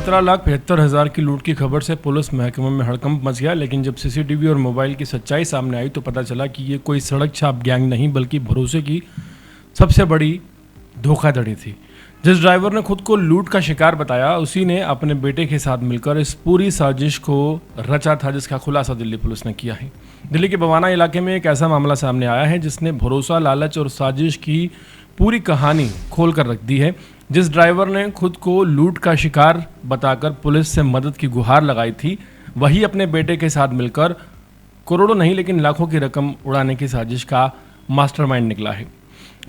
17,75,000 की लूट की खबर से पुलिस महकमे में हड़कंप मच गया, लेकिन जब सीसीटीवी और मोबाइल की सच्चाई सामने आई तो पता चला कि ये कोई सड़क छाप गैंग नहीं बल्कि भरोसे की सबसे बड़ी धोखाधड़ी थी। जिस ड्राइवर ने खुद को लूट का शिकार बताया उसी ने अपने बेटे के साथ मिलकर इस पूरी साजिश को रचा था, जिसका खुलासा दिल्ली पुलिस ने किया है। दिल्ली के बवाना इलाके में एक ऐसा मामला सामने आया है जिसने भरोसा, लालच और साजिश की पूरी कहानी खोल कर रख दी है। जिस ड्राइवर ने खुद को लूट का शिकार बताकर पुलिस से मदद की गुहार लगाई थी, वही अपने बेटे के साथ मिलकर करोड़ों नहीं लेकिन लाखों की रकम उड़ाने की साजिश का मास्टरमाइंड निकला है।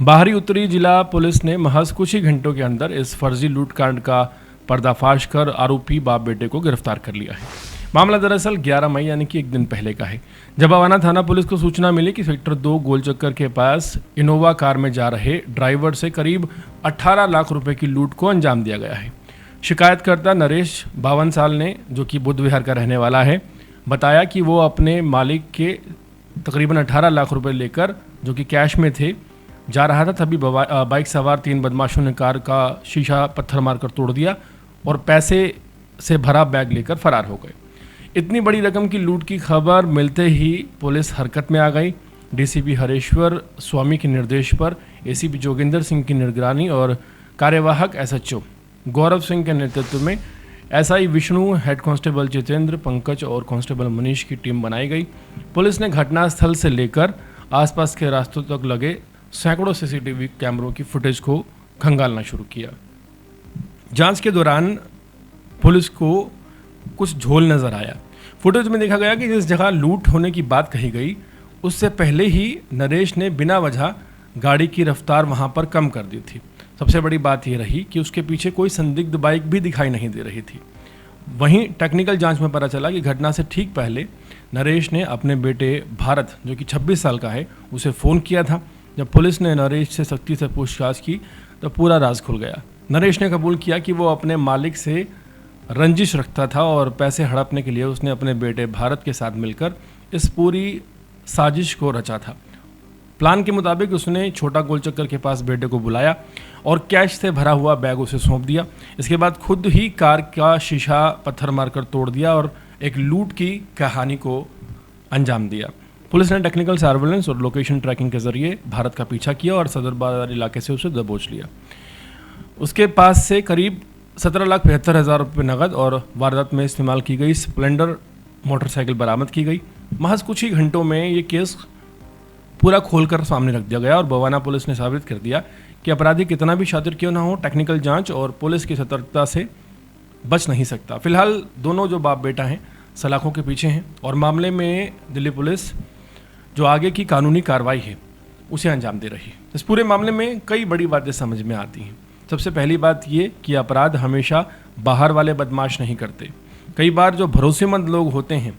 बाहरी उत्तरी जिला पुलिस ने महज कुछ ही घंटों के अंदर इस फर्जी लूटकांड का पर्दाफाश कर आरोपी बाप बेटे को गिरफ्तार कर लिया है। मामला दरअसल 11 मई यानी कि एक दिन पहले का है, जब बवाना थाना पुलिस को सूचना मिली कि सेक्टर 2 गोलचक्कर के पास इनोवा कार में जा रहे ड्राइवर से करीब 18 लाख रुपए की लूट को अंजाम दिया गया है। शिकायतकर्ता नरेश 52 साल ने, जो कि बुद्ध विहार का रहने वाला है, बताया कि वो अपने मालिक के तकरीबन 18 लाख रुपए लेकर, जो कि कैश में थे, जा रहा था। तभी बाइक सवार 3 बदमाशों ने कार का शीशा पत्थर मारकर तोड़ दिया और पैसे से भरा बैग लेकर फरार हो गए। इतनी बड़ी रकम की लूट की खबर मिलते ही पुलिस हरकत में आ गई। डीसीपी हरेश्वर स्वामी के निर्देश पर एसीपी जोगिंदर सिंह की निगरानी और कार्यवाहक एसएचओ गौरव सिंह के नेतृत्व में SI Vishnu, head constable Jitendra, Pankaj और कांस्टेबल मनीष की टीम बनाई गई। पुलिस ने घटनास्थल से लेकर आसपास के रास्तों तक लगे सैकड़ों सीसीटीवी कैमरों की फुटेज को खंगालना शुरू किया। जांच के दौरान पुलिस को कुछ झोल नजर आया। फुटेज में देखा गया कि जिस जगह लूट होने की बात कही गई उससे पहले ही नरेश ने बिना वजह गाड़ी की रफ्तार वहां पर कम कर दी थी। सबसे बड़ी बात यह रही कि उसके पीछे कोई संदिग्ध बाइक भी दिखाई नहीं दे रही थी। वहीं टेक्निकल जांच में पता चला कि घटना से ठीक पहले नरेश ने अपने बेटे भारत, जो कि 26 साल का है, उसे फ़ोन किया था। जब पुलिस ने नरेश से सख्ती से पूछताछ की तो पूरा राज खुल गया। नरेश ने कबूल किया कि वो अपने मालिक से रंजिश रखता था और पैसे हड़पने के लिए उसने अपने बेटे भारत के साथ मिलकर इस पूरी साजिश को रचा था। प्लान के मुताबिक उसने छोटा गोलचक्कर के पास बेटे को बुलाया और कैश से भरा हुआ बैग उसे सौंप दिया। इसके बाद खुद ही कार का शीशा पत्थर मारकर तोड़ दिया और एक लूट की कहानी को अंजाम दिया। पुलिस ने टेक्निकल सर्वेलेंस और लोकेशन ट्रैकिंग के जरिए भारत का पीछा किया और सदर बाजार इलाके से उसे दबोच लिया। उसके पास से करीब 17,75,000 रुपये नकद और वारदात में इस्तेमाल की गई स्प्लेंडर मोटरसाइकिल बरामद की गई। महज कुछ ही घंटों में ये केस पूरा खोलकर सामने रख दिया गया और बवाना पुलिस ने साबित कर दिया कि अपराधी कितना भी शातिर क्यों ना हो, टेक्निकल जांच और पुलिस की सतर्कता से बच नहीं सकता। फिलहाल दोनों जो बाप बेटा हैं सलाखों के पीछे हैं और मामले में दिल्ली पुलिस जो आगे की कानूनी कार्रवाई है उसे अंजाम दे रही है। इस पूरे मामले में कई बड़ी बातें समझ में आती हैं। सबसे पहली बात ये कि अपराध हमेशा बाहर वाले बदमाश नहीं करते। कई बार जो भरोसेमंद लोग होते हैं,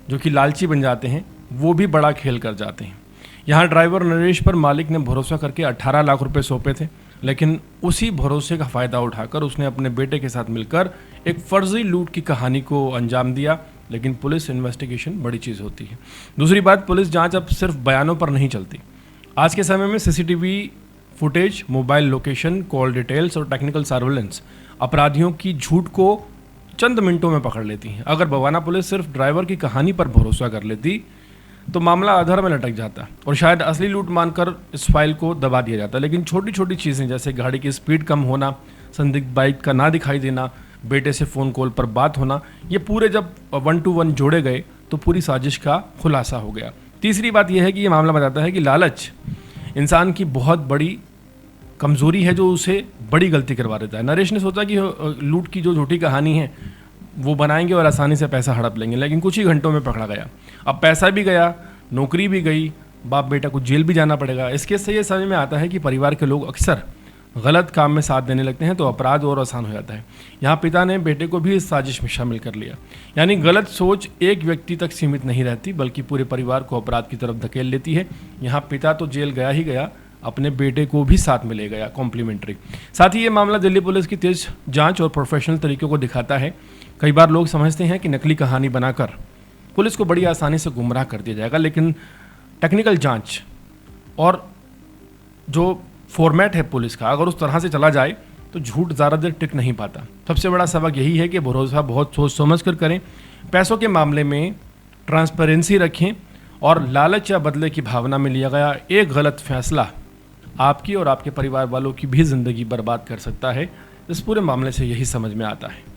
जो कि लालची बन जाते हैं, वो भी बड़ा खेल कर जाते हैं। यहाँ ड्राइवर नरेश पर मालिक ने भरोसा करके 18 लाख रुपए सौंपे थे, लेकिन उसी भरोसे का फ़ायदा उठाकर उसने अपने बेटे के साथ मिलकर एक फर्जी लूट की कहानी को अंजाम दिया। लेकिन पुलिस इन्वेस्टिगेशन बड़ी चीज़ होती है। दूसरी बात, पुलिस जांच अब सिर्फ बयानों पर नहीं चलती। आज के समय में CCTV footage, mobile location, call details और टेक्निकल सर्वेलेंस अपराधियों की झूठ को चंद मिनटों में पकड़ लेती हैं। अगर बवाना पुलिस सिर्फ ड्राइवर की कहानी पर भरोसा कर लेती तो मामला अधर में लटक जाता और शायद असली लूट मानकर इस फाइल को दबा दिया जाता। लेकिन छोटी छोटी चीज़ें जैसे गाड़ी की स्पीड कम होना, संदिग्ध बाइक का ना दिखाई देना, बेटे से फ़ोन कॉल पर बात होना, ये पूरे जब 1 to 1 जोड़े गए तो पूरी साजिश का खुलासा हो गया। तीसरी बात यह है कि ये मामला बताता है कि लालच इंसान की बहुत बड़ी कमज़ोरी है जो उसे बड़ी गलती करवा देता है। नरेश ने सोचा कि लूट की जो झूठी कहानी है वो बनाएंगे और आसानी से पैसा हड़प लेंगे, लेकिन कुछ ही घंटों में पकड़ा गया। अब पैसा भी गया, नौकरी भी गई, बाप बेटा को जेल भी जाना पड़ेगा। इसके से ये समझ में आता है कि परिवार के लोग अक्सर गलत काम में साथ देने लगते हैं तो अपराध और आसान हो जाता है। यहाँ पिता ने बेटे को भी इस साजिश में शामिल कर लिया। यानी गलत सोच एक व्यक्ति तक सीमित नहीं रहती बल्कि पूरे परिवार को अपराध की तरफ धकेल लेती है। यहाँ पिता तो जेल गया ही गया, अपने बेटे को भी साथ में ले गया कॉम्प्लीमेंट्री। साथ ही ये मामला दिल्ली पुलिस की तेज जांच और प्रोफेशनल तरीकों को दिखाता है। कई बार लोग समझते हैं कि नकली कहानी बनाकर पुलिस को बड़ी आसानी से गुमराह कर दिया जाएगा, लेकिन टेक्निकल जांच और जो फॉर्मेट है पुलिस का अगर उस तरह से चला जाए तो झूठ ज़्यादा देर टिक नहीं पाता। सबसे बड़ा सबक यही है कि भरोसा बहुत सोच समझ कर करें, पैसों के मामले में ट्रांसपेरेंसी रखें, और लालच या बदले की भावना में लिया गया एक गलत फैसला आपकी और आपके परिवार वालों की भी ज़िंदगी बर्बाद कर सकता है। इस पूरे मामले से यही समझ में आता है।